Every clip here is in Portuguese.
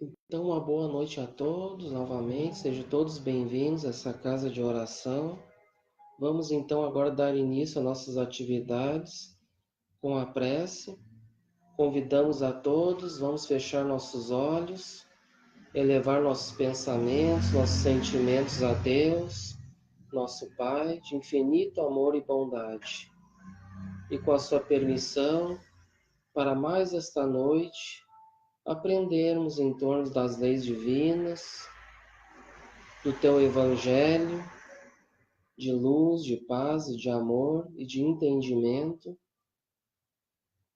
Então, uma boa noite a todos novamente, sejam todos bem-vindos a essa casa de oração. Vamos então agora dar início às nossas atividades com a prece. Convidamos a todos, vamos fechar nossos olhos, elevar nossos pensamentos, nossos sentimentos a Deus, nosso Pai, de infinito amor e bondade. E com a sua permissão, para mais esta noite, aprendermos em torno das leis divinas, do teu Evangelho, de luz, de paz e de amor e de entendimento,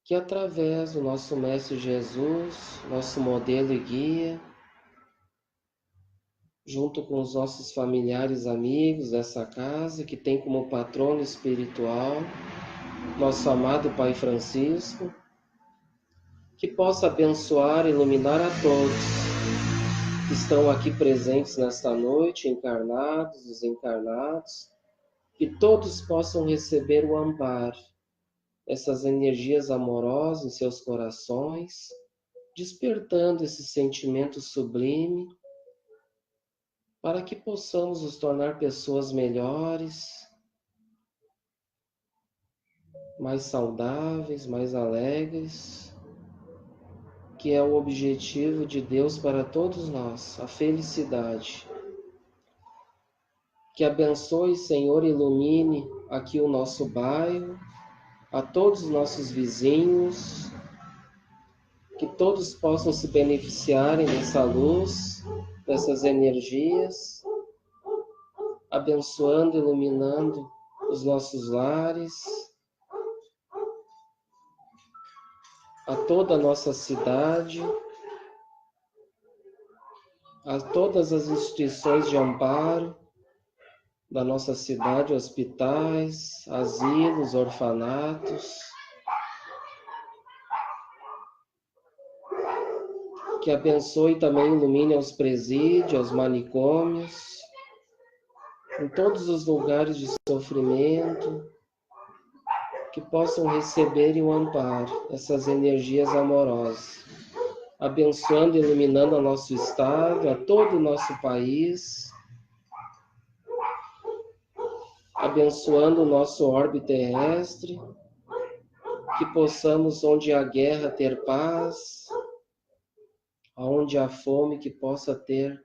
que através do nosso Mestre Jesus, nosso modelo e guia, junto com os nossos familiares amigos dessa casa, que tem como patrono espiritual nosso amado Pai Francisco, que possa abençoar e iluminar a todos que estão aqui presentes nesta noite, encarnados, desencarnados, que todos possam receber o amparo, essas energias amorosas em seus corações, despertando esse sentimento sublime, para que possamos nos tornar pessoas melhores, mais saudáveis, mais alegres, que é o objetivo de Deus para todos nós, a felicidade. Que abençoe, Senhor, ilumine aqui o nosso bairro, a todos os nossos vizinhos, que todos possam se beneficiarem dessa luz, dessas energias, abençoando, iluminando os nossos lares, a toda a nossa cidade, a todas as instituições de amparo da nossa cidade, hospitais, asilos, orfanatos, que abençoe e também ilumine aos presídios, aos manicômios, em todos os lugares de sofrimento, que possam receber o amparo, essas energias amorosas, abençoando e iluminando o nosso estado, a todo o nosso país, abençoando o nosso orbe terrestre, que possamos, onde há guerra, ter paz, onde há fome, que possa ter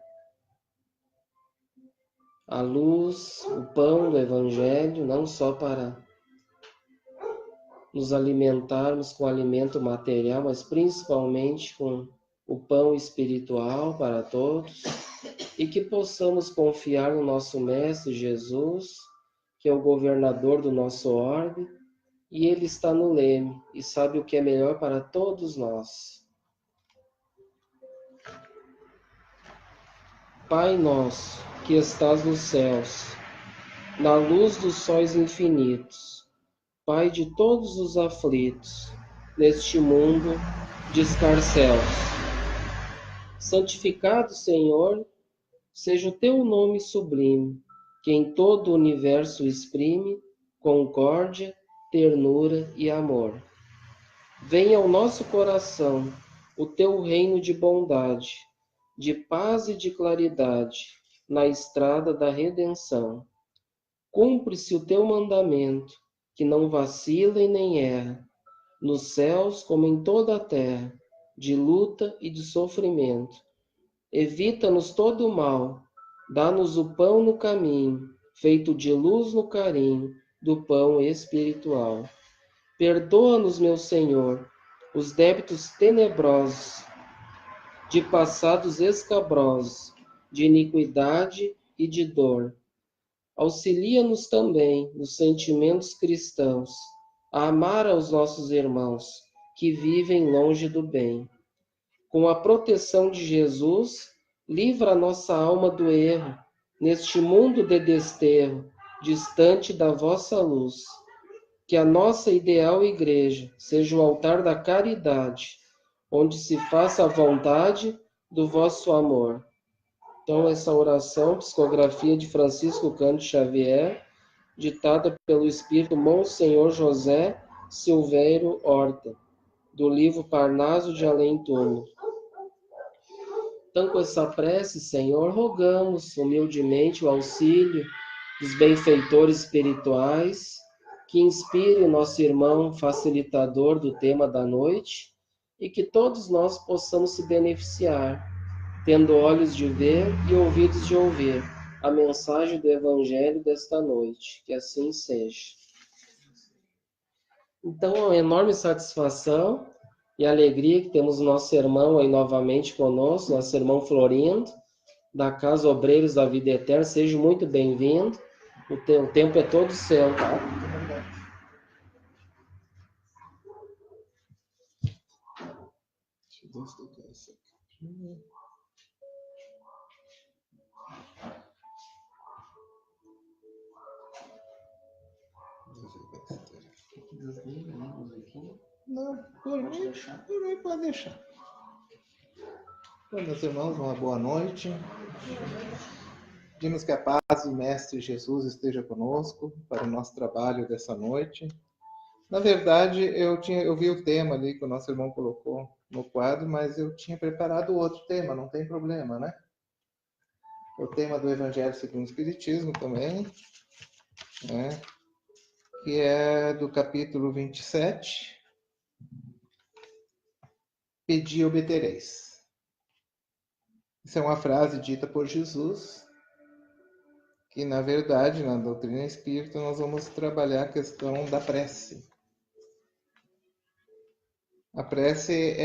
a luz, o pão do Evangelho, não só para nos alimentarmos com alimento material, mas principalmente com o pão espiritual para todos, e que possamos confiar no nosso Mestre Jesus, que é o governador do nosso orbe, e Ele está no leme e sabe o que é melhor para todos nós. Pai nosso, que estás nos céus, na luz dos sóis infinitos, Pai de todos os aflitos, neste mundo de escarcéus. Santificado, Senhor, seja o teu nome sublime, que em todo o universo exprime concórdia, ternura e amor. Venha ao nosso coração o teu reino de bondade, de paz e de claridade, na estrada da redenção. Cumpre-se o teu mandamento, que não vacila e nem erra, nos céus como em toda a terra, de luta e de sofrimento. Evita-nos todo o mal, dá-nos o pão no caminho, feito de luz no carinho do pão espiritual. Perdoa-nos, meu Senhor, os débitos tenebrosos, de passados escabrosos, de iniquidade e de dor. Auxilia-nos também nos sentimentos cristãos, a amar aos nossos irmãos que vivem longe do bem. Com a proteção de Jesus, livra a nossa alma do erro, neste mundo de desterro, distante da vossa luz. Que a nossa ideal igreja seja o altar da caridade, onde se faça a vontade do vosso amor. Então, essa oração, psicografia de Francisco Cândido Xavier, ditada pelo Espírito Monsenhor José Silveiro Horta, do livro Parnaso de Além Túmulo. Então, com essa prece, Senhor, rogamos humildemente o auxílio dos benfeitores espirituais, que inspire o nosso irmão facilitador do tema da noite e que todos nós possamos se beneficiar, tendo olhos de ver e ouvidos de ouvir a mensagem do Evangelho desta noite. Que assim seja. Então, é uma enorme satisfação e alegria que temos o nosso irmão aí novamente conosco, nosso irmão Florindo, da Casa Obreiros da Vida Eterna. Seja muito bem-vindo. O tempo é todo seu, tá? Não, por mim pode deixar. Então, meus irmãos, uma boa noite. Pedimos que a paz do Mestre Jesus esteja conosco para o nosso trabalho dessa noite. Na verdade, eu vi o tema ali que o nosso irmão colocou no quadro, mas eu tinha preparado outro tema, não tem problema, né? O tema do Evangelho segundo o Espiritismo também, né? Que é do capítulo 27, Pedi e obtereis. Isso é uma frase dita por Jesus, que na verdade, na doutrina espírita, nós vamos trabalhar a questão da prece. A prece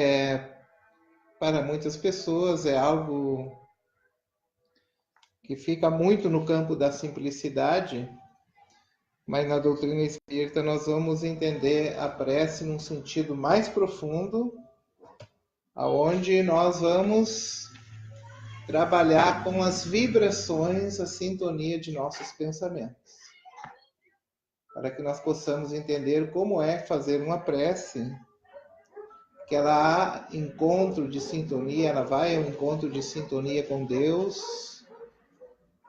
para muitas pessoas, é algo que fica muito no campo da simplicidade, mas na doutrina espírita nós vamos entender a prece num sentido mais profundo, aonde nós vamos trabalhar com as vibrações, a sintonia de nossos pensamentos, para que nós possamos entender como é fazer uma prece, que ela há encontro de sintonia, ela vai ao encontro de sintonia com Deus,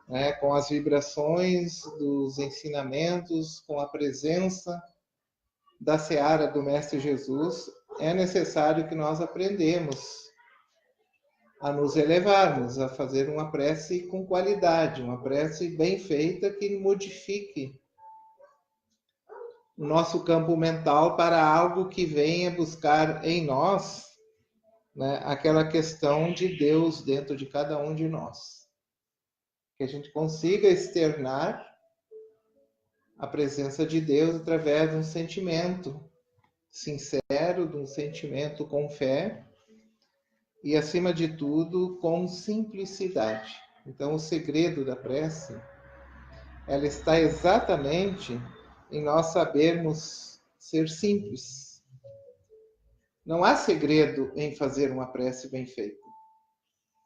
né, com as vibrações dos ensinamentos, com a presença da seara do Mestre Jesus. É necessário que nós aprendamos a nos elevarmos, a fazer uma prece com qualidade, uma prece bem feita que modifique o nosso campo mental para algo que venha buscar em nós, né, aquela questão de Deus dentro de cada um de nós. Que a gente consiga externar a presença de Deus através de um sentimento sincero, de um sentimento com fé e, acima de tudo, com simplicidade. Então, o segredo da prece, ela está exatamente em nós sabermos ser simples. Não há segredo em fazer uma prece bem feita.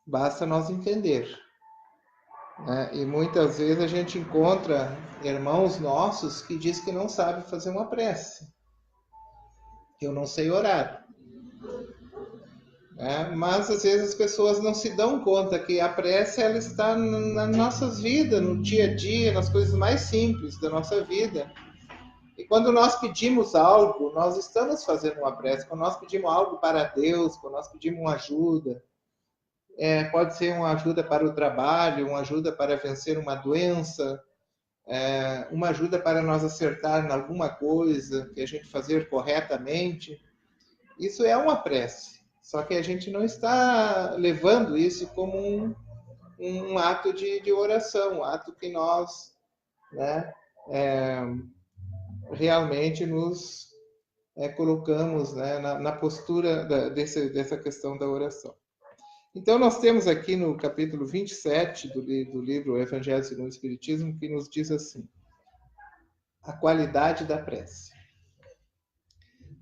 Basta nós entender. E muitas vezes a gente encontra irmãos nossos que dizem que não sabem fazer uma prece. Eu não sei orar. Mas às vezes as pessoas não se dão conta que a prece ela está nas nossas vidas, no dia a dia, nas coisas mais simples da nossa vida. E quando nós pedimos algo, nós estamos fazendo uma prece. Quando nós pedimos algo para Deus, quando nós pedimos uma ajuda, pode ser uma ajuda para o trabalho, uma ajuda para vencer uma doença, uma ajuda para nós acertar em alguma coisa que a gente fazer corretamente. Isso é uma prece. Só que a gente não está levando isso como um ato de oração, um ato que nós, realmente nos colocamos, na postura dessa questão da oração. Então, nós temos aqui no capítulo 27 do livro Evangelho segundo o Espiritismo, que nos diz assim: a qualidade da prece.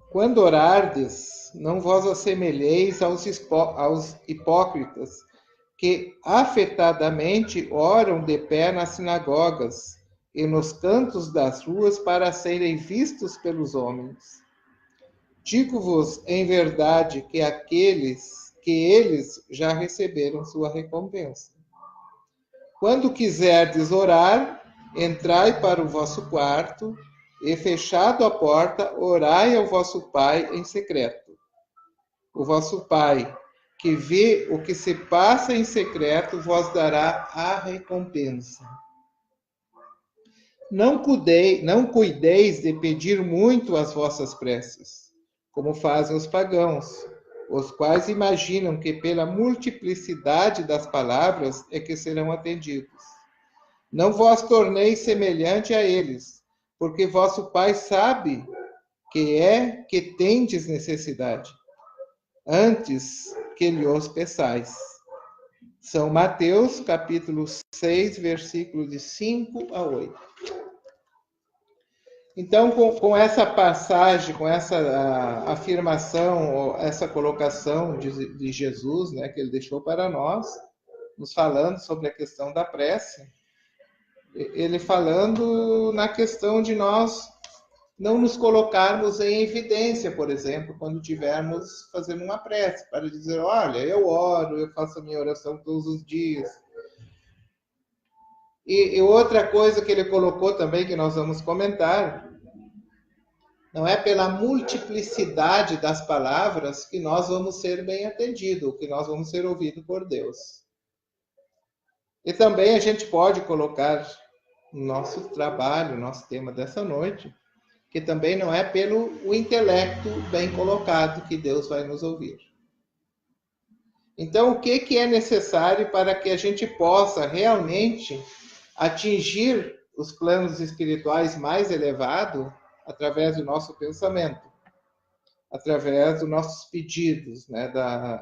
Quando orardes, não vos assemelheis aos hipócritas, que afetadamente oram de pé nas sinagogas e nos cantos das ruas para serem vistos pelos homens. Digo-vos em verdade que eles já receberam sua recompensa. Quando quiserdes orar, entrai para o vosso quarto e, fechado a porta, orai ao vosso Pai em secreto. O vosso Pai, que vê o que se passa em secreto vos dará a recompensa. Não cuideis de pedir muito as vossas preces, como fazem os pagãos, os quais imaginam que pela multiplicidade das palavras é que serão atendidos. Não vos torneis semelhante a eles, porque vosso Pai sabe que tendes necessidade, antes que lhes peçais. São Mateus, capítulo 6, versículos de 5 a 8. Então, com essa passagem, com essa afirmação, essa colocação de Jesus, né, que ele deixou para nós, nos falando sobre a questão da prece, ele falando na questão de nós não nos colocarmos em evidência, por exemplo, quando estivermos fazendo uma prece, para dizer, olha, eu oro, eu faço a minha oração todos os dias. E outra coisa que ele colocou também, que nós vamos comentar, não é pela multiplicidade das palavras que nós vamos ser bem atendidos, que nós vamos ser ouvidos por Deus. E também a gente pode colocar no nosso trabalho, nosso tema dessa noite, que também não é pelo o intelecto bem colocado que Deus vai nos ouvir. Então, o que é necessário para que a gente possa realmente atingir os planos espirituais mais elevados através do nosso pensamento, através dos nossos pedidos, né,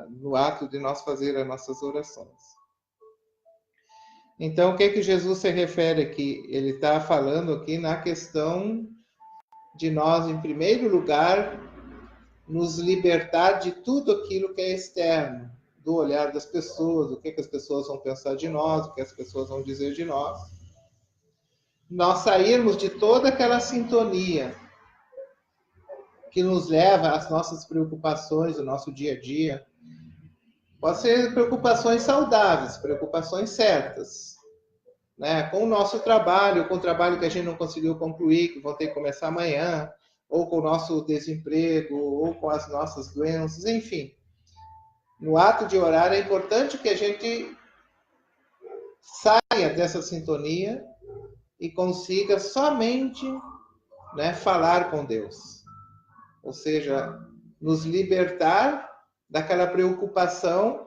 no ato de nós fazer as nossas orações. Então, o que Jesus se refere aqui? Ele está falando aqui na questão de nós, em primeiro lugar, nos libertar de tudo aquilo que é externo, do olhar das pessoas, o que as pessoas vão pensar de nós, o que as pessoas vão dizer de nós. Nós sairmos de toda aquela sintonia que nos leva às nossas preocupações do nosso dia a dia. Pode ser preocupações saudáveis, preocupações certas, né? Com o nosso trabalho, com o trabalho que a gente não conseguiu concluir, que vão ter que começar amanhã, ou com o nosso desemprego, ou com as nossas doenças, enfim. No ato de orar é importante que a gente saia dessa sintonia e consiga somente, né, falar com Deus. Ou seja, nos libertar daquela preocupação,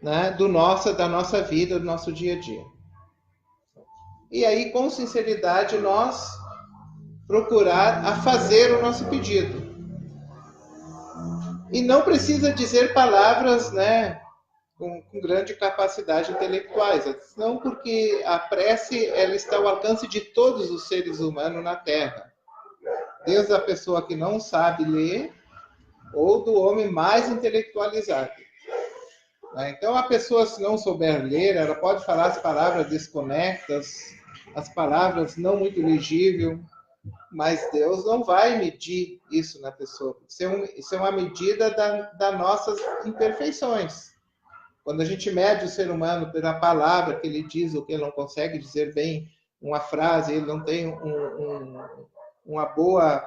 né, da nossa vida, do nosso dia a dia. E aí, com sinceridade, nós procurar a fazer o nosso pedido. E não precisa dizer palavras, né, com grande capacidade intelectuais, não, porque a prece ela está ao alcance de todos os seres humanos na Terra. Desde a pessoa que não sabe ler, ou do homem mais intelectualizado. Então, a pessoa, se não souber ler, ela pode falar as palavras desconectas, as palavras não muito legíveis, mas Deus não vai medir isso na pessoa. Isso é uma medida das nossas imperfeições. Quando a gente mede o ser humano pela palavra que ele diz, ou que ele não consegue dizer bem uma frase, ele não tem uma boa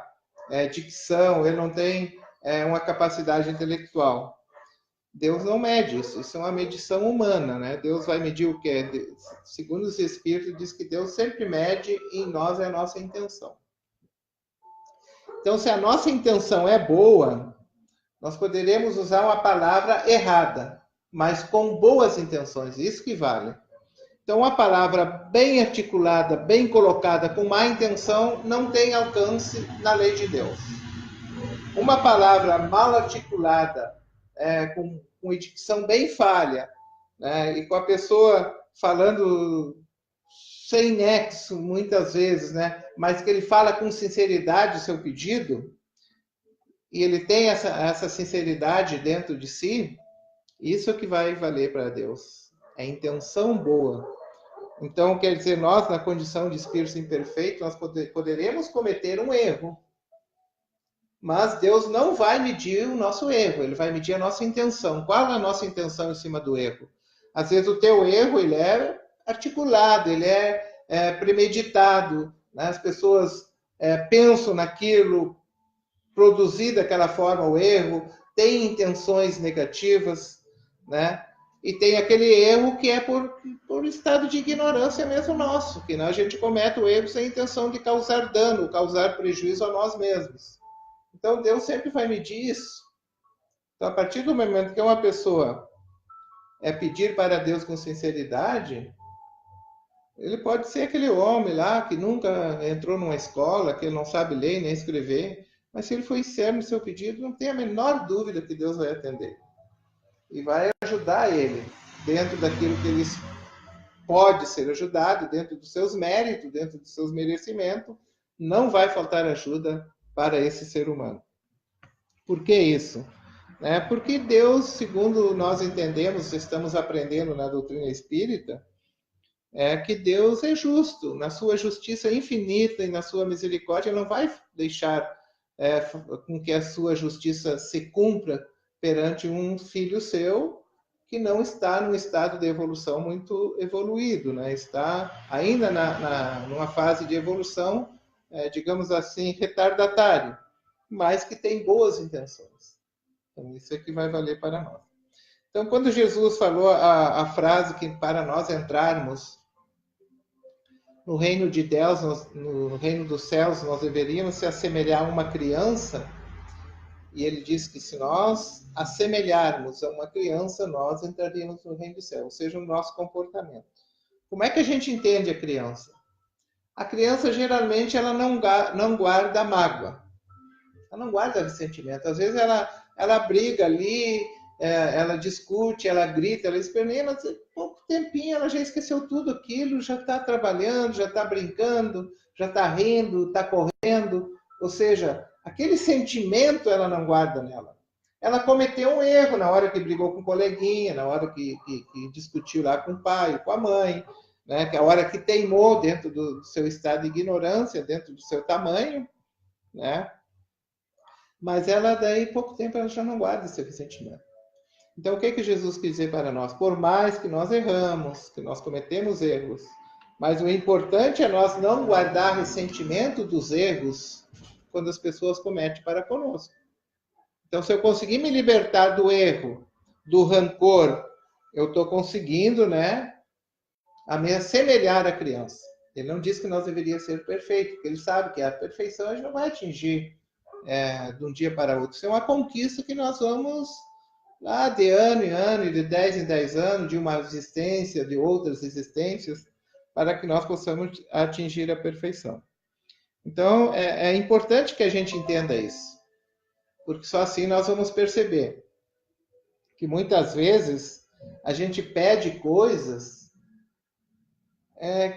dicção, ele não tem uma capacidade intelectual. Deus não mede isso. Isso é uma medição humana, né? Deus vai medir o quê? Segundo os Espíritos, diz que Deus sempre mede em nós a nossa intenção. Então, se a nossa intenção é boa, nós poderemos usar uma palavra errada, mas com boas intenções. Isso que vale. Então, uma palavra bem articulada, bem colocada, com má intenção, não tem alcance na lei de Deus. Uma palavra mal articulada, com dicção bem falha, né, e com a pessoa falando sem nexo, muitas vezes, né, mas que ele fala com sinceridade o seu pedido, e ele tem essa sinceridade dentro de si, isso é que vai valer para Deus. É intenção boa. Então, quer dizer, nós, na condição de espírito imperfeito, nós poderemos cometer um erro. Mas Deus não vai medir o nosso erro, Ele vai medir a nossa intenção. Qual é a nossa intenção em cima do erro? Às vezes o teu erro, ele é articulado, ele é premeditado, né? As pessoas pensam naquilo, produzir daquela forma o erro, tem intenções negativas, né? E tem aquele erro que é por estado de ignorância mesmo nosso, que a gente comete o erro sem a intenção de causar dano, causar prejuízo a nós mesmos. Então Deus sempre vai medir isso. Então, a partir do momento que uma pessoa pedir para Deus com sinceridade, ele pode ser aquele homem lá que nunca entrou numa escola, que não sabe ler nem escrever, mas se ele for sincero no seu pedido, não tem a menor dúvida que Deus vai atender. E vai ajudar ele dentro daquilo que ele pode ser ajudado, dentro dos seus méritos, dentro dos seus merecimentos. Não vai faltar ajuda para esse ser humano. Por que isso? Porque Deus, segundo nós entendemos, estamos aprendendo na doutrina espírita, que Deus é justo, na sua justiça infinita e na sua misericórdia, não vai deixar com que a sua justiça se cumpra perante um filho seu que não está num estado de evolução muito evoluído, né? Está ainda numa fase de evolução, digamos assim, retardatário, mas que tem boas intenções. Então, isso é que vai valer para nós. Então, quando Jesus falou a frase que para nós entrarmos no reino de Deus, no reino dos céus, nós deveríamos se assemelhar a uma criança, e ele diz que se nós assemelharmos a uma criança, nós entraríamos no reino dos céus, ou seja, o nosso comportamento. Como é que a gente entende a criança? A criança, geralmente, ela não guarda mágoa. Ela não guarda ressentimento. Às vezes, ela briga ali, ela discute, ela grita, ela esperneia, mas pouco tempinho ela já esqueceu tudo aquilo, já está trabalhando, já está brincando, já está rindo, está correndo. Ou seja, aquele sentimento ela não guarda nela. Ela cometeu um erro na hora que brigou com o coleguinha, na hora que discutiu lá com o pai, com a mãe, né? Que a hora que teimou dentro do seu estado de ignorância, dentro do seu tamanho, né? Mas ela, daí, pouco tempo, ela já não guarda esse ressentimento. Então, o que Jesus quis dizer para nós? Por mais que nós erramos, que nós cometemos erros, mas o importante é nós não guardar ressentimento dos erros quando as pessoas cometem para conosco. Então, se eu conseguir me libertar do erro, do rancor, eu estou conseguindo, né, a me assemelhar à criança. Ele não diz que nós deveríamos ser perfeitos, porque ele sabe que a perfeição a gente não vai atingir de um dia para outro. Isso é uma conquista que nós vamos lá de ano em ano, e de 10 em 10 anos, de uma existência, de outras existências, para que nós possamos atingir a perfeição. Então, é importante que a gente entenda isso, porque só assim nós vamos perceber que muitas vezes a gente pede coisas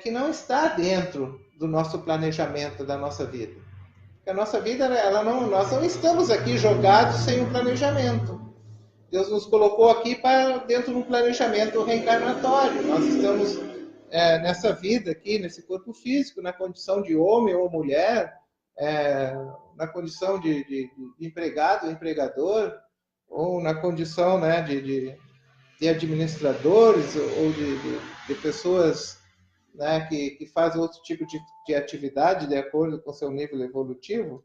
que não está dentro do nosso planejamento da nossa vida. Porque a nossa vida, nós não estamos aqui jogados sem um planejamento. Deus nos colocou aqui dentro de um planejamento reencarnatório. Nós estamos nessa vida aqui, nesse corpo físico, na condição de homem ou mulher, na condição de empregado ou empregador, ou na condição, né, de administradores ou de pessoas, né, que fazem outro tipo de atividade de acordo com seu nível evolutivo.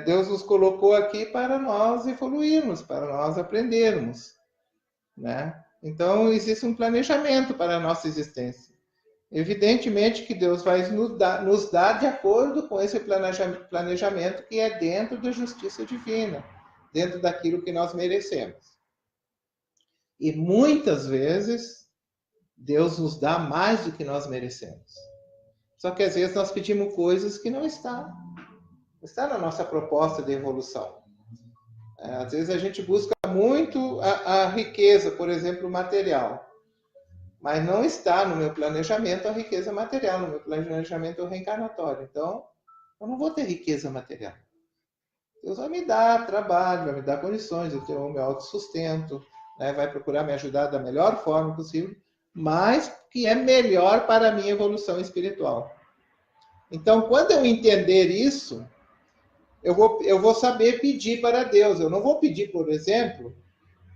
Deus nos colocou aqui para nós evoluirmos, para nós aprendermos, né? Então, existe um planejamento para a nossa existência. Evidentemente que Deus vai nos dar de acordo com esse planejamento que é dentro da justiça divina, dentro daquilo que nós merecemos. E muitas vezes, Deus nos dá mais do que nós merecemos. Só que às vezes nós pedimos coisas que não está na nossa proposta de evolução. Às vezes a gente busca muito a riqueza, por exemplo, material. Mas não está no meu planejamento a riqueza material, no meu planejamento reencarnatório. Então, eu não vou ter riqueza material. Deus vai me dar trabalho, vai me dar condições, eu tenho o meu autossustento, né? Vai procurar me ajudar da melhor forma possível, mas que é melhor para a minha evolução espiritual. Então, quando eu entender isso, eu vou saber pedir para Deus. Eu não vou pedir, por exemplo,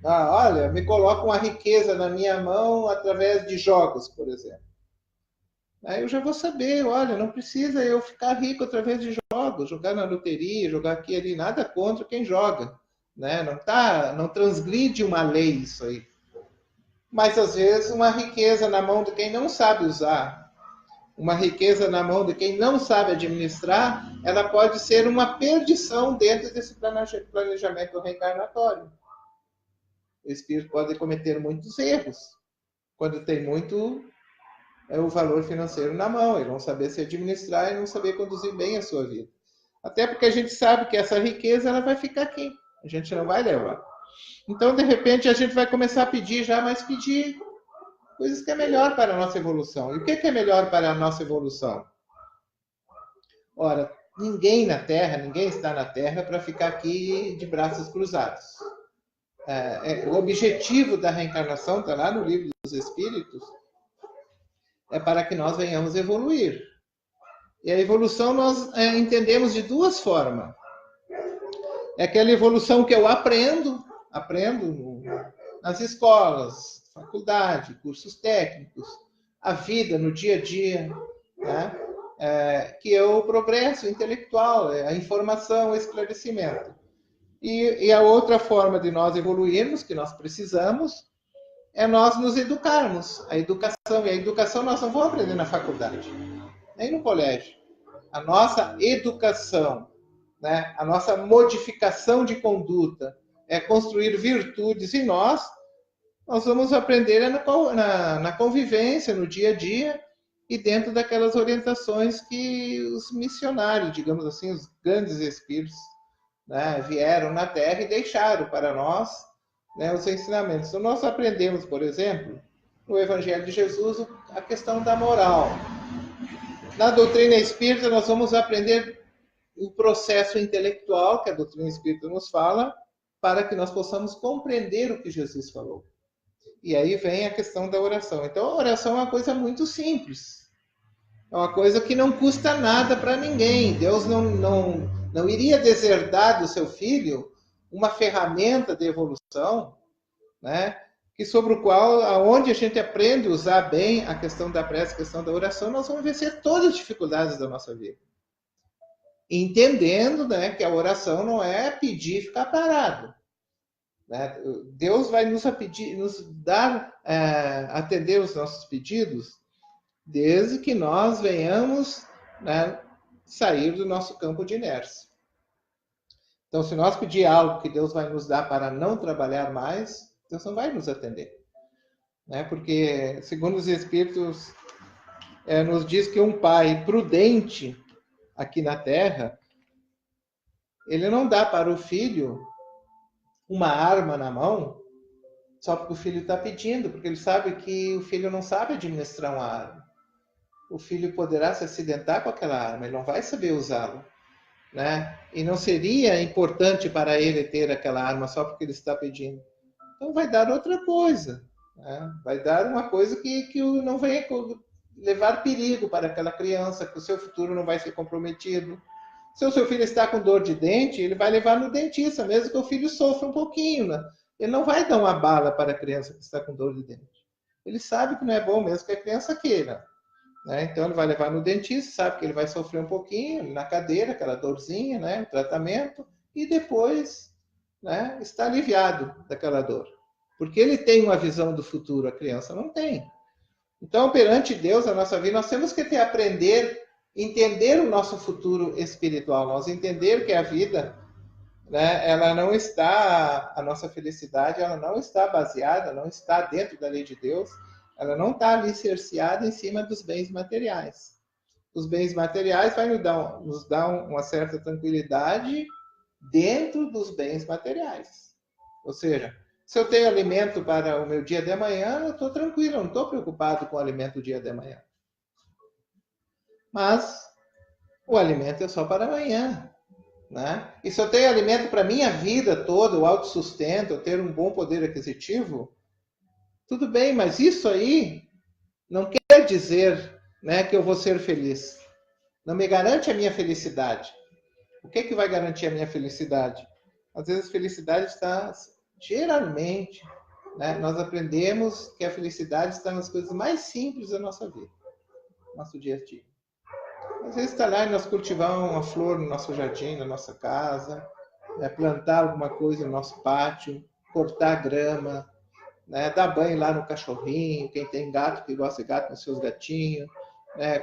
olha, me coloca uma riqueza na minha mão através de jogos, por exemplo. Aí eu já vou saber, olha, não precisa eu ficar rico através de jogos, jogar na loteria, jogar aqui ali, nada contra quem joga. né? Não transgride uma lei isso aí. Mas às vezes uma riqueza na mão de quem não sabe usar, uma riqueza na mão de quem não sabe administrar, ela pode ser uma perdição dentro desse planejamento reencarnatório. O espírito pode cometer muitos erros quando tem muito o valor financeiro na mão, ele não saber se administrar e não saber conduzir bem a sua vida. Até porque a gente sabe que essa riqueza ela vai ficar aqui, a gente não vai levar. Então, de repente, a gente vai começar a pedir já, mas pedir coisas que é melhor para a nossa evolução. E o que é melhor para a nossa evolução? Ora, ninguém está na Terra para ficar aqui de braços cruzados. O objetivo da reencarnação, está lá no Livro dos Espíritos, é para que nós venhamos evoluir. E a evolução nós entendemos de duas formas. É aquela evolução que eu aprendo nas escolas, faculdade, cursos técnicos, a vida no dia a dia, né? Que é o progresso intelectual, a informação, o esclarecimento. E a outra forma de nós evoluirmos, que nós precisamos, é nós nos educarmos. A educação nós não vamos aprender na faculdade, nem no colégio. A nossa educação, né? A nossa modificação de conduta é construir virtudes em nós vamos aprender na convivência, no dia a dia e dentro daquelas orientações que os missionários, digamos assim, os grandes espíritos, né, vieram na Terra e deixaram para nós, né, os ensinamentos. Então, nós aprendemos, por exemplo, no Evangelho de Jesus, a questão da moral. Na doutrina espírita, nós vamos aprender o processo intelectual que a doutrina espírita nos fala, para que nós possamos compreender o que Jesus falou. E aí vem a questão da oração. Então, a oração é uma coisa muito simples. É uma coisa que não custa nada para ninguém. Deus não iria deserdar do seu filho uma ferramenta de evolução, né? Que sobre o qual, aonde a gente aprende a usar bem a questão da prece, a questão da oração, nós vamos vencer todas as dificuldades da nossa vida. Entendendo, né, que a oração não é pedir e ficar parado. Né? Deus vai nos dar, atender os nossos pedidos, desde que nós venhamos, né, sair do nosso campo de inércia. Então, se nós pedir algo que Deus vai nos dar para não trabalhar mais, Deus não vai nos atender. Né? Porque, segundo os Espíritos, nos diz que um pai prudente aqui na Terra, ele não dá para o filho uma arma na mão só porque o filho está pedindo, porque ele sabe que o filho não sabe administrar uma arma. O filho poderá se acidentar com aquela arma, ele não vai saber usá-la. Né? E não seria importante para ele ter aquela arma só porque ele está pedindo. Então vai dar outra coisa. Né? Vai dar uma coisa que não vai levar perigo para aquela criança, que o seu futuro não vai ser comprometido. Se o seu filho está com dor de dente, ele vai levar no dentista, mesmo que o filho sofra um pouquinho. Né? Ele não vai dar uma bala para a criança que está com dor de dente. Ele sabe que não é bom mesmo que a criança queira. Né? Então ele vai levar no dentista, sabe que ele vai sofrer um pouquinho na cadeira, aquela dorzinha, né? O tratamento, e depois, né, está aliviado daquela dor. Porque ele tem uma visão do futuro, a criança não tem. Então, perante Deus, a nossa vida, nós temos que entender o nosso futuro espiritual, nós entender que a vida, né, ela não está, a nossa felicidade, ela não está baseada, não está dentro da lei de Deus, ela não está alicerciada em cima dos bens materiais. Os bens materiais vão nos dar uma certa tranquilidade dentro dos bens materiais. Ou seja, se eu tenho alimento para o meu dia de amanhã, eu estou tranquilo, eu não estou preocupado com o alimento do dia de amanhã. Mas o alimento é só para amanhã. Né? E se eu tenho alimento para a minha vida toda, o autossustento, eu ter um bom poder aquisitivo, tudo bem, mas isso aí não quer dizer, né, que eu vou ser feliz. Não me garante a minha felicidade. O que é que vai garantir a minha felicidade? Às vezes a felicidade está, geralmente, né, nós aprendemos que a felicidade está nas coisas mais simples da nossa vida, no nosso dia a dia. Às vezes está lá e nós cultivamos uma flor no nosso jardim, na nossa casa, plantar alguma coisa no nosso pátio, cortar grama, né? Dar banho lá no cachorrinho, quem tem gato, que gosta de gato, nos seus gatinhos,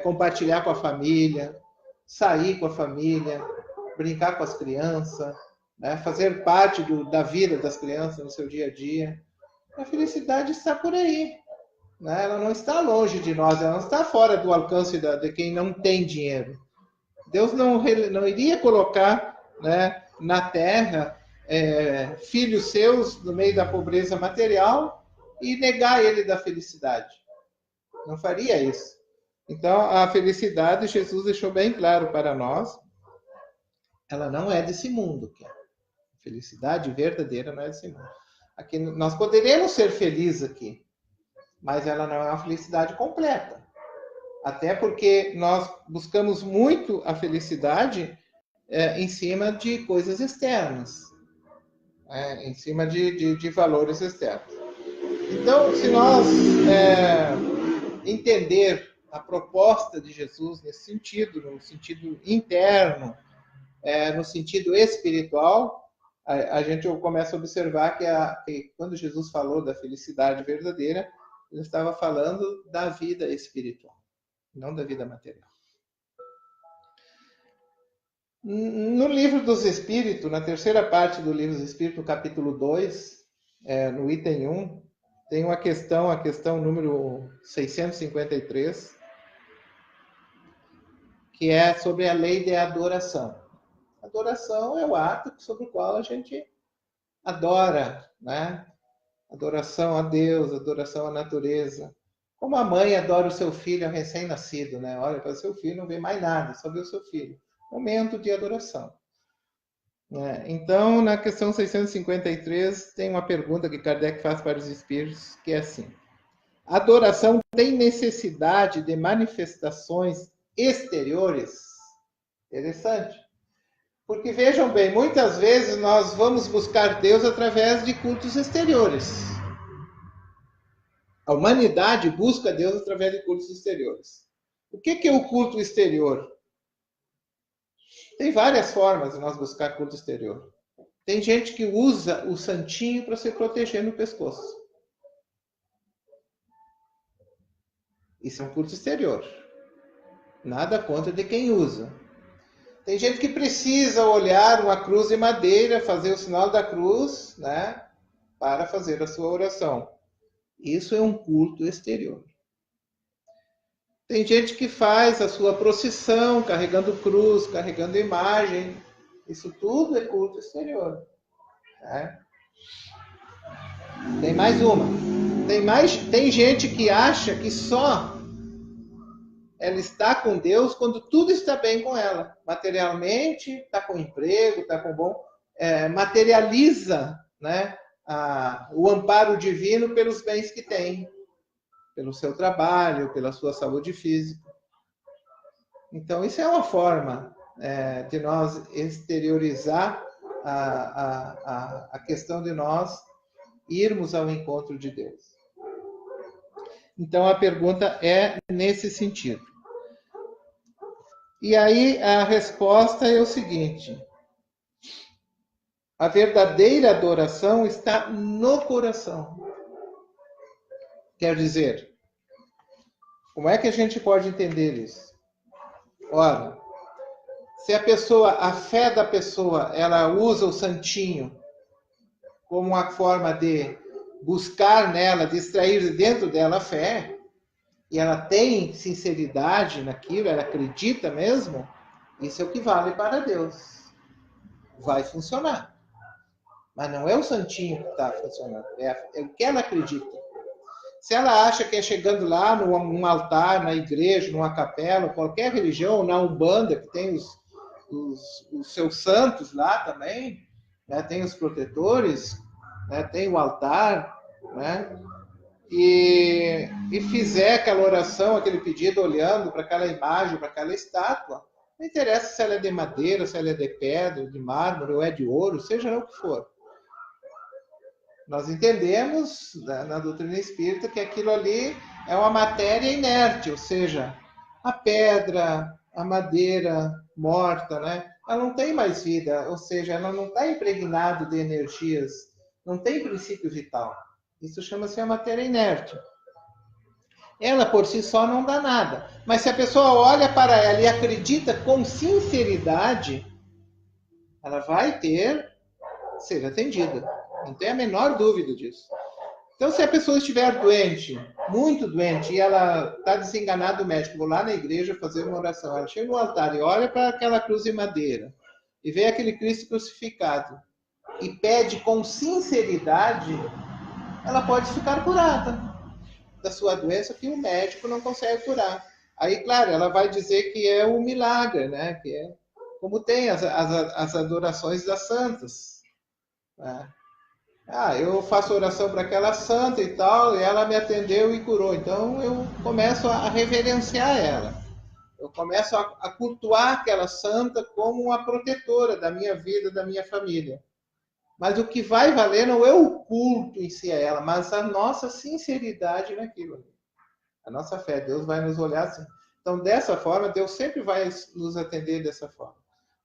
compartilhar com a família, sair com a família, brincar com as crianças, né? Fazer parte da vida das crianças no seu dia a dia. A felicidade está por aí, né? Ela não está longe de nós, ela não está fora do alcance de quem não tem dinheiro. Deus não iria colocar, né, na terra filhos seus no meio da pobreza material e negar ele da felicidade. Não faria isso. Então, a felicidade, Jesus deixou bem claro para nós, ela não é desse mundo. A felicidade verdadeira não é desse mundo. Aqui, nós poderíamos ser felizes aqui, mas ela não é uma felicidade completa. Até porque nós buscamos muito a felicidade em cima de coisas externas, em cima de valores externos. Então, se nós entender a proposta de Jesus nesse sentido, no sentido interno, no sentido espiritual, a gente começa a observar que quando Jesus falou da felicidade verdadeira, ele estava falando da vida espiritual, não da vida material. No livro dos Espíritos, na terceira parte do livro dos Espíritos, no capítulo 2, no item 1, tem a questão número 653, que é sobre a lei de adoração. Adoração é o ato sobre o qual a gente adora, né? Adoração a Deus, adoração à natureza. Como a mãe adora o seu filho recém-nascido, né? Olha para o seu filho, não vê mais nada, só vê o seu filho. Momento de adoração. Então, na questão 653, tem uma pergunta que Kardec faz para os espíritos, que é assim: a adoração tem necessidade de manifestações exteriores? Interessante. Porque, vejam bem, muitas vezes nós vamos buscar Deus através de cultos exteriores. A humanidade busca Deus através de cultos exteriores. O que é o culto exterior? Tem várias formas de nós buscar culto exterior. Tem gente que usa o santinho para se proteger no pescoço. Isso é um culto exterior. Nada contra de quem usa. Tem gente que precisa olhar uma cruz de madeira, fazer o sinal da cruz, né, para fazer a sua oração. Isso é um culto exterior. Tem gente que faz a sua procissão, carregando cruz, carregando imagem. Isso tudo é culto exterior. Né? Tem mais uma. Tem gente que acha que só ela está com Deus quando tudo está bem com ela. Materialmente, está com emprego, está com bom... materializa, né, o amparo divino pelos bens que tem. Pelo seu trabalho, pela sua saúde física. Então, isso é uma forma de nós exteriorizar a questão de nós irmos ao encontro de Deus. Então, a pergunta é nesse sentido. E aí, a resposta é o seguinte: a verdadeira adoração está no coração. Quer dizer, como é que a gente pode entender isso? Ora, se a fé da pessoa, ela usa o santinho como uma forma de buscar nela, de extrair dentro dela a fé, e ela tem sinceridade naquilo, ela acredita mesmo, isso é o que vale para Deus. Vai funcionar. Mas não é o santinho que está funcionando, é o que ela acredita. Se ela acha que é chegando lá num altar, na igreja, numa capela, qualquer religião, na Umbanda, que tem os seus santos lá também, né? Tem os protetores, né? Tem o altar, né? E fizer aquela oração, aquele pedido olhando para aquela imagem, para aquela estátua, não interessa se ela é de madeira, se ela é de pedra, de mármore ou é de ouro, seja lá o que for. Nós entendemos na doutrina espírita que aquilo ali é uma matéria inerte, ou seja, a pedra, a madeira morta, né? ela não tem mais vida, ou seja, ela não está impregnada de energias, não tem princípio vital. Isso chama-se a matéria inerte. Ela por si só não dá nada. Mas se a pessoa olha para ela e acredita com sinceridade, ela vai ser atendida. Não tem a menor dúvida disso. Então, se a pessoa estiver doente, muito doente, e ela está desenganada do médico, vou lá na igreja fazer uma oração, ela chega no altar e olha para aquela cruz de madeira e vê aquele Cristo crucificado e pede com sinceridade, ela pode ficar curada da sua doença que o médico não consegue curar. Aí, claro, ela vai dizer que é um milagre, né? Que é como tem as adorações das santas, né? Eu faço oração para aquela santa e tal, e ela me atendeu e curou. Então eu começo a reverenciar ela. Eu começo a cultuar aquela santa como uma protetora da minha vida, da minha família. Mas o que vai valer não é o culto em si a ela, mas a nossa sinceridade naquilo. A nossa fé. Deus vai nos olhar assim. Então, dessa forma, Deus sempre vai nos atender dessa forma.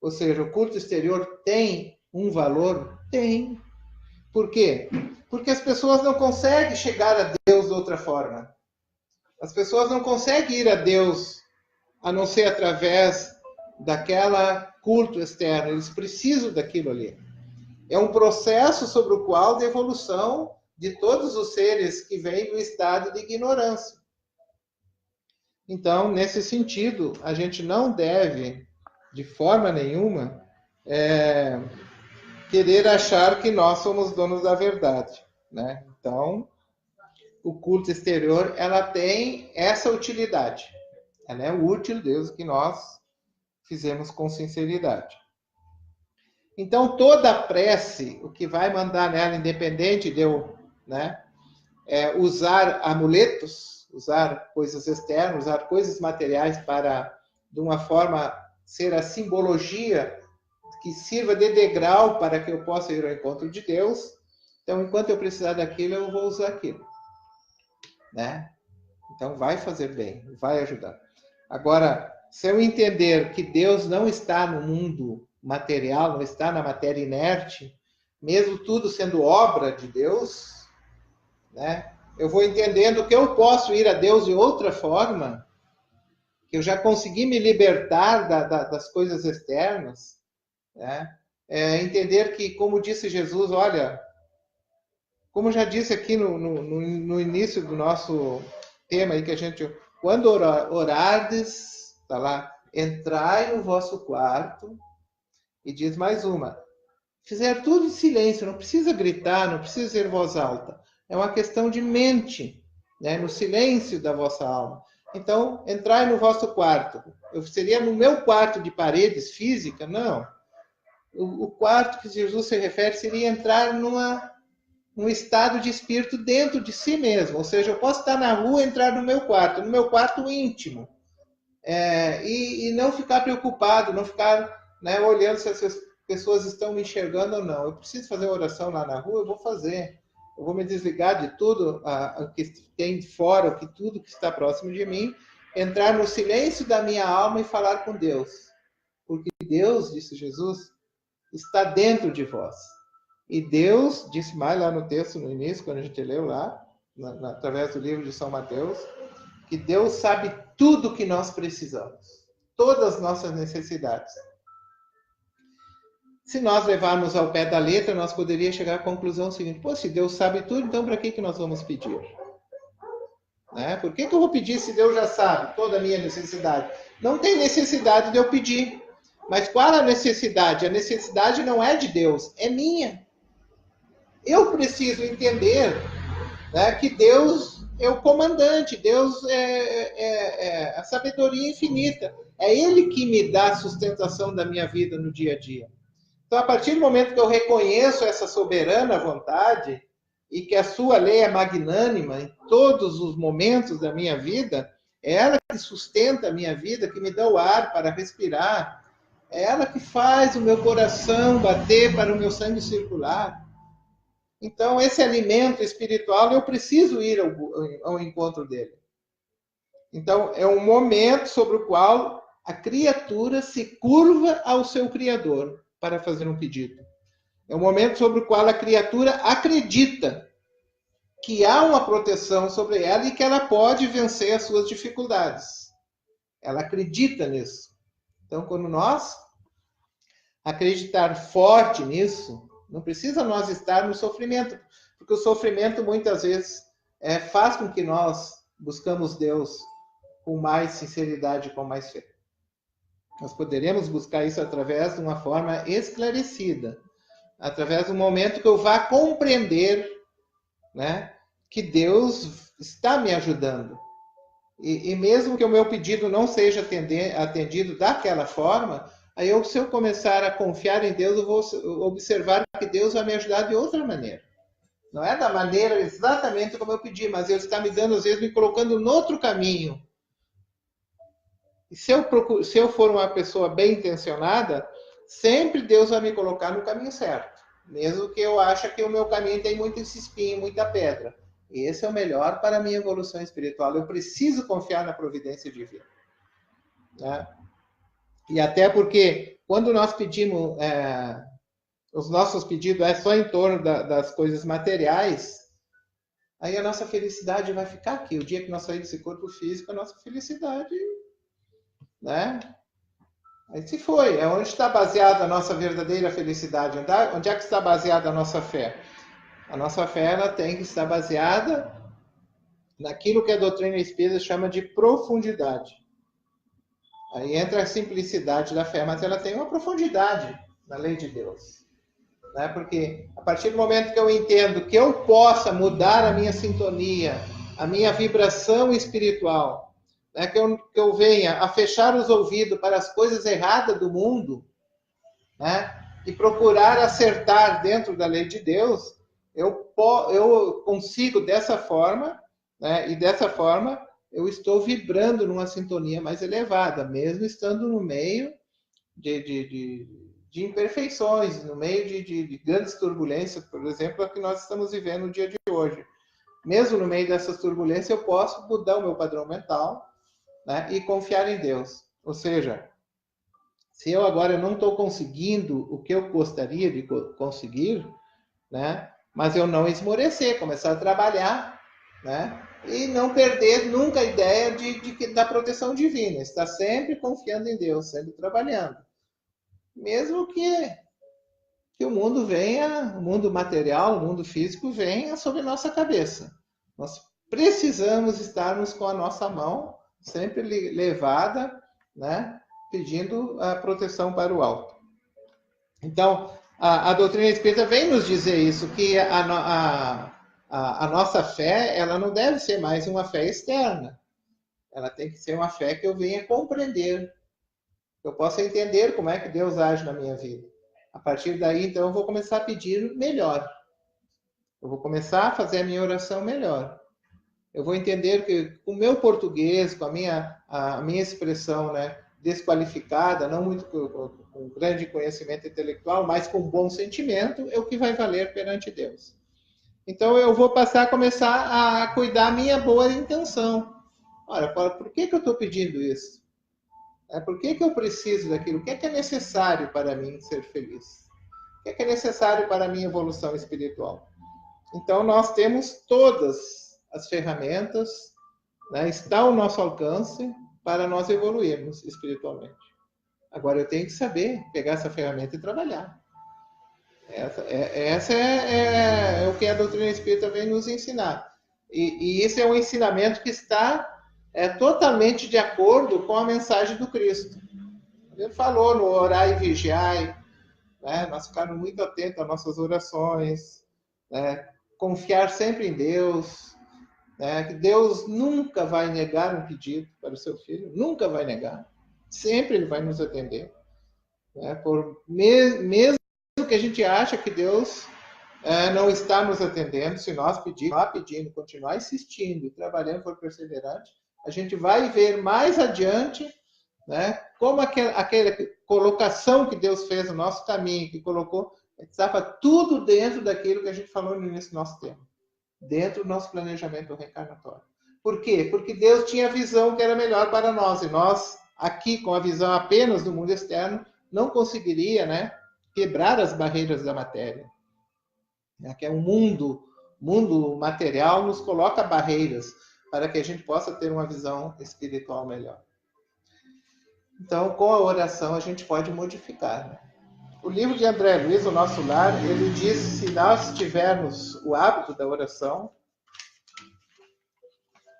Ou seja, o culto exterior tem um valor? Tem. Por quê? Porque as pessoas não conseguem chegar a Deus de outra forma. As pessoas não conseguem ir a Deus a não ser através daquela culto externo. Eles precisam daquilo ali. É um processo sobre o qual de evolução de todos os seres que vêm do estado de ignorância. Então, nesse sentido, a gente não deve, de forma nenhuma, querer achar que nós somos donos da verdade, né? Então, o culto exterior, ela tem essa utilidade. Ela é útil desde que nós fizemos com sinceridade. Então, toda prece, o que vai mandar nela, independente de eu, né, usar amuletos, usar coisas externas, usar coisas materiais para, de uma forma, ser a simbologia que sirva de degrau para que eu possa ir ao encontro de Deus. Então, enquanto eu precisar daquilo, eu vou usar aquilo, né? Então, vai fazer bem, vai ajudar. Agora, se eu entender que Deus não está no mundo material, não está na matéria inerte, mesmo tudo sendo obra de Deus, né? Eu vou entendendo que eu posso ir a Deus de outra forma, que eu já consegui me libertar das coisas externas, né? Entender que, como disse Jesus, olha, como já disse aqui no início do nosso tema aí que a gente, quando orardes, tá lá, entrai no vosso quarto e diz mais uma, fizer tudo em silêncio, não precisa gritar, não precisa ser em voz alta, é uma questão de mente, né? No silêncio da vossa alma. Então, entrai no vosso quarto. Eu seria no meu quarto de paredes física? Não. O quarto que Jesus se refere seria entrar num estado de espírito dentro de si mesmo. Ou seja, eu posso estar na rua e entrar no meu quarto íntimo. E não ficar preocupado, não ficar, né, olhando se as pessoas estão me enxergando ou não. Eu preciso fazer uma oração lá na rua, eu vou fazer. Eu vou me desligar de tudo o que tem fora, tudo que está próximo de mim, entrar no silêncio da minha alma e falar com Deus. Porque Deus, disse Jesus, está dentro de vós. E Deus, disse mais lá no texto, no início, quando a gente leu lá, através do livro de São Mateus, que Deus sabe tudo o que nós precisamos. Todas as nossas necessidades. Se nós levarmos ao pé da letra, nós poderíamos chegar à conclusão seguinte: pô, se Deus sabe tudo, então para que nós vamos pedir? Né? Por que eu vou pedir se Deus já sabe toda a minha necessidade? Não tem necessidade de eu pedir. Mas qual a necessidade? A necessidade não é de Deus, é minha. Eu preciso entender, né, que Deus é o comandante, Deus é a sabedoria infinita. É Ele que me dá a sustentação da minha vida no dia a dia. Então, a partir do momento que eu reconheço essa soberana vontade e que a sua lei é magnânima em todos os momentos da minha vida, é ela que sustenta a minha vida, que me dá o ar para respirar, é ela que faz o meu coração bater para o meu sangue circular. Então, esse alimento espiritual, eu preciso ir ao encontro dele. Então, é um momento sobre o qual a criatura se curva ao seu Criador para fazer um pedido. É um momento sobre o qual a criatura acredita que há uma proteção sobre ela e que ela pode vencer as suas dificuldades. Ela acredita nisso. Então, quando nós acreditar forte nisso, não precisa nós estar no sofrimento, porque o sofrimento muitas vezes faz com que nós buscamos Deus com mais sinceridade, com mais fé. Nós poderemos buscar isso através de uma forma esclarecida, através do momento que eu vá compreender, né, que Deus está me ajudando. E mesmo que o meu pedido não seja atendido daquela forma, aí se eu começar a confiar em Deus, eu vou observar que Deus vai me ajudar de outra maneira. Não é da maneira exatamente como eu pedi, mas Ele está me dando, às vezes, me colocando em outro caminho. E se eu for uma pessoa bem intencionada, sempre Deus vai me colocar no caminho certo. Mesmo que eu ache que o meu caminho tem muito espinho, muita pedra. E esse é o melhor para a minha evolução espiritual. Eu preciso confiar na providência divina. Né? E até porque, quando nós pedimos, os nossos pedidos é só em torno das coisas materiais, aí a nossa felicidade vai ficar aqui. O dia que nós saímos desse corpo físico, a nossa felicidade, né? Aí se foi. É onde está baseada a nossa verdadeira felicidade? Onde é que está baseada a nossa fé? A nossa fé ela tem que estar baseada naquilo que a doutrina espírita chama de profundidade. Aí entra a simplicidade da fé, mas ela tem uma profundidade na lei de Deus. Né? Porque a partir do momento que eu entendo que eu possa mudar a minha sintonia, a minha vibração espiritual, né? que eu venha a fechar os ouvidos para as coisas erradas do mundo, né? E procurar acertar dentro da lei de Deus, eu consigo dessa forma, né? E dessa forma eu estou vibrando numa sintonia mais elevada, mesmo estando no meio de imperfeições, no meio de grandes turbulências, por exemplo, a que nós estamos vivendo no dia de hoje. Mesmo no meio dessas turbulências, eu posso mudar o meu padrão mental, né, e confiar em Deus. Ou seja, se eu agora não estou conseguindo o que eu gostaria de conseguir, né, mas eu não esmorecer, começar a trabalhar, né, e não perder nunca a ideia da proteção divina. Estar sempre confiando em Deus, sempre trabalhando. Mesmo que o mundo venha, o mundo material, o mundo físico venha sobre nossa cabeça. Nós precisamos estarmos com a nossa mão sempre levada, né, pedindo a proteção para o alto. Então, a doutrina espírita vem nos dizer isso, que a nossa fé, ela não deve ser mais uma fé externa. Ela tem que ser uma fé que eu venha compreender. Eu possa entender como é que Deus age na minha vida. A partir daí, então, eu vou começar a pedir melhor. Eu vou começar a fazer a minha oração melhor. Eu vou entender que o meu português, com a minha expressão, né, desqualificada, não muito com grande conhecimento intelectual, mas com bom sentimento, é o que vai valer perante Deus. Então, eu vou começar a cuidar da minha boa intenção. Ora, por que eu estou pedindo isso? Por que eu preciso daquilo? O que é necessário para mim ser feliz? O que é necessário para a minha evolução espiritual? Então, nós temos todas as ferramentas, né, está ao nosso alcance para nós evoluirmos espiritualmente. Agora, eu tenho que saber pegar essa ferramenta e trabalhar. Essa é o que a doutrina espírita vem nos ensinar. E esse é um ensinamento que está totalmente de acordo com a mensagem do Cristo. Ele falou no orai e vigiai, né? Nós ficarmos muito atentos às nossas orações, né? Confiar sempre em Deus, né? Que Deus nunca vai negar um pedido para o seu filho, nunca vai negar, sempre Ele vai nos atender. Né? Mesmo que a gente acha que Deus não está nos atendendo, se nós pedindo, continuar insistindo, trabalhando por perseverante, a gente vai ver mais adiante, né, como aquela colocação que Deus fez no nosso caminho, que colocou, estava tudo dentro daquilo que a gente falou no início do nosso tema, dentro do nosso planejamento reencarnatório. Por quê? Porque Deus tinha a visão que era melhor para nós, e nós aqui com a visão apenas do mundo externo, não conseguiria, né, quebrar as barreiras da matéria. Que é um mundo material nos coloca barreiras para que a gente possa ter uma visão espiritual melhor. Então, com a oração, a gente pode modificar, né? O livro de André Luiz, O Nosso Lar, ele diz, se nós tivermos o hábito da oração,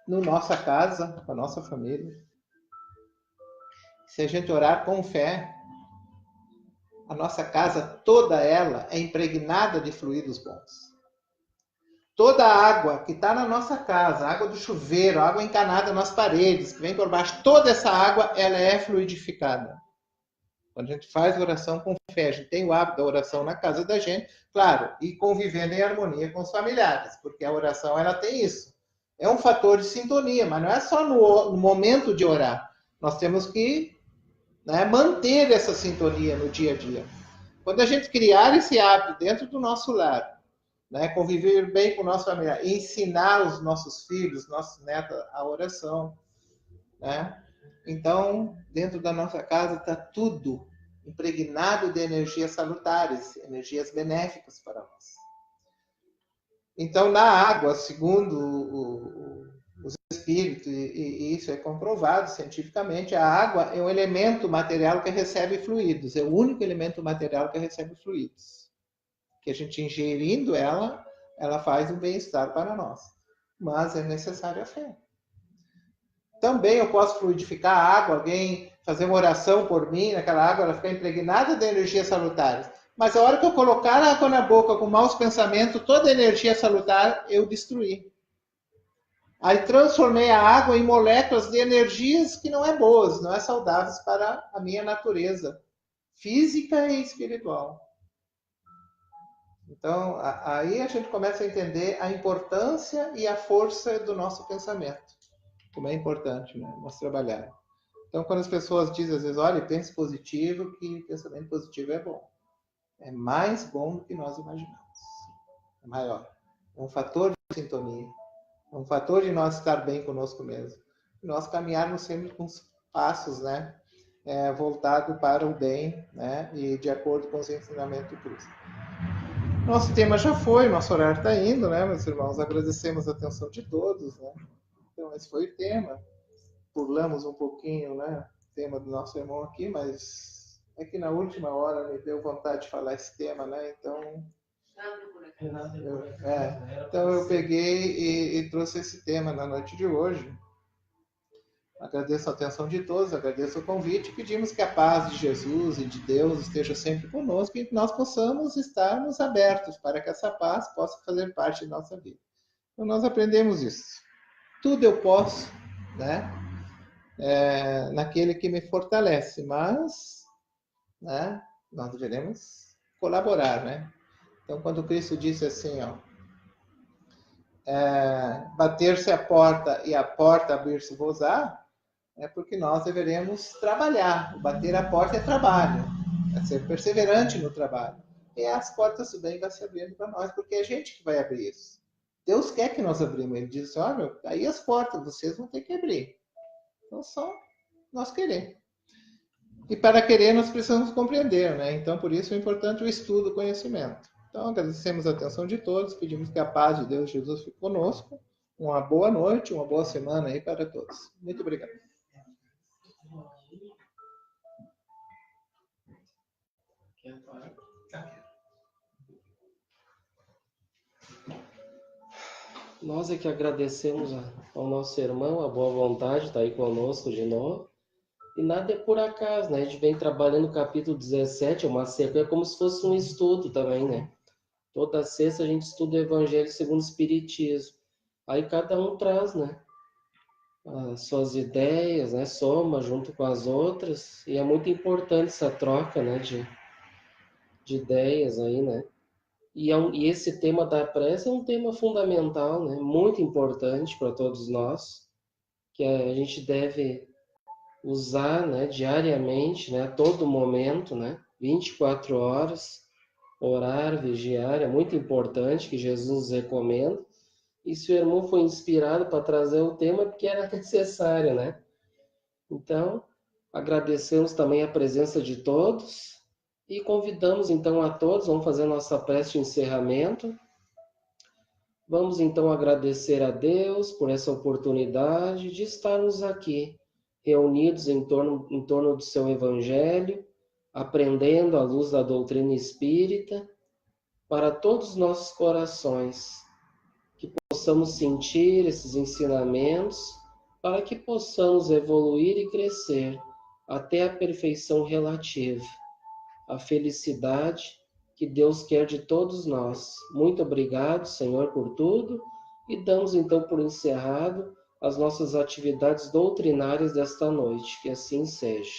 na nossa casa, com a nossa família, se a gente orar com fé, a nossa casa, toda ela, é impregnada de fluidos bons. Toda a água que está na nossa casa, água do chuveiro, água encanada nas paredes, que vem por baixo, toda essa água, ela é fluidificada. Quando a gente faz oração com fé, a gente tem o hábito da oração na casa da gente, claro, e convivendo em harmonia com os familiares, porque a oração, ela tem isso. É um fator de sintonia, mas não é só no momento de orar. Nós temos que, né, manter essa sintonia no dia a dia. Quando a gente criar esse hábito dentro do nosso lar, né, conviver bem com o nosso familiar, ensinar os nossos filhos, nossos netos a oração, né? Então, dentro da nossa casa está tudo impregnado de energias salutares, energias benéficas para nós. Então, na água, segundo os espíritos, e isso é comprovado cientificamente, a água é um elemento material que recebe fluidos, é o único elemento material que recebe fluidos. Que a gente ingerindo ela faz um bem-estar para nós. Mas é necessária a fé. Também eu posso fluidificar a água, alguém fazer uma oração por mim, naquela água ela ficar impregnada de energias salutares. Mas a hora que eu colocar a água na boca com maus pensamentos, toda a energia salutar eu destruí. Aí transformei a água em moléculas de energias que não é boas, não é saudáveis para a minha natureza física e espiritual. Então, aí a gente começa a entender a importância e a força do nosso pensamento. Como é importante, né, nós trabalhar. Então, quando as pessoas dizem, às vezes, olha, pense positivo, que pensamento positivo é bom. É mais bom do que nós imaginamos. É maior. É um fator de sintonia. É um fator de nós estar bem conosco mesmo. E nós caminharmos sempre com os passos, né, voltado para o bem, né, e de acordo com os ensinamentos do Cristo. Nosso tema já foi, nosso horário está indo, né, meus irmãos? Agradecemos a atenção de todos, né? Então, esse foi o tema. Pulamos um pouquinho, né, o tema do nosso irmão aqui, mas é que na última hora me deu vontade de falar esse tema, né? Então, eu peguei e trouxe esse tema na noite de hoje. Agradeço a atenção de todos, agradeço o convite e pedimos que a paz de Jesus e de Deus esteja sempre conosco e que nós possamos estarmos abertos para que essa paz possa fazer parte da nossa vida. Então, nós aprendemos isso. Tudo eu posso, né, naquele que me fortalece, mas, né, nós devemos colaborar, né? Então, quando Cristo disse assim, ó, bater-se a porta e a porta abrir-se-vos-á, é porque nós deveremos trabalhar. Bater a porta é trabalho, é ser perseverante no trabalho. E as portas do bem vão se abrindo para nós, porque é a gente que vai abrir isso. Deus quer que nós abrimos. Ele diz, olha, aí as portas, vocês vão ter que abrir. Então, só nós querer. E para querer, nós precisamos compreender, né? Então, por isso é importante o estudo, o conhecimento. Então, agradecemos a atenção de todos, pedimos que a paz de Deus Jesus fique conosco. Uma boa noite, uma boa semana aí para todos. Muito obrigado. Nós é que agradecemos ao nosso irmão, a boa vontade de estar aí conosco de novo. E nada é por acaso, né? A gente vem trabalhando no capítulo 17, uma sequência, como se fosse um estudo também, né? Toda sexta a gente estuda o Evangelho segundo o Espiritismo. Aí cada um traz, né, as suas ideias, né? Soma junto com as outras. E é muito importante essa troca, né, de ideias aí, né? E esse tema da prece é um tema fundamental, né? Muito importante para todos nós, que a gente deve usar, né, diariamente, né, a todo momento, né, 24 horas, orar, vigiar, é muito importante, que Jesus nos recomenda. E se o irmão foi inspirado para trazer o tema, porque era necessário, né? Então, Agradecemos também a presença de todos e convidamos então a todos, vamos fazer nossa prece de encerramento. Vamos então agradecer a Deus por essa oportunidade de estarmos aqui, reunidos em torno do seu Evangelho, aprendendo à luz da doutrina espírita, para todos os nossos corações, que possamos sentir esses ensinamentos, para que possamos evoluir e crescer até a perfeição relativa, a felicidade que Deus quer de todos nós. Muito obrigado, Senhor, por tudo, e damos então por encerrado as nossas atividades doutrinárias desta noite. Que assim seja.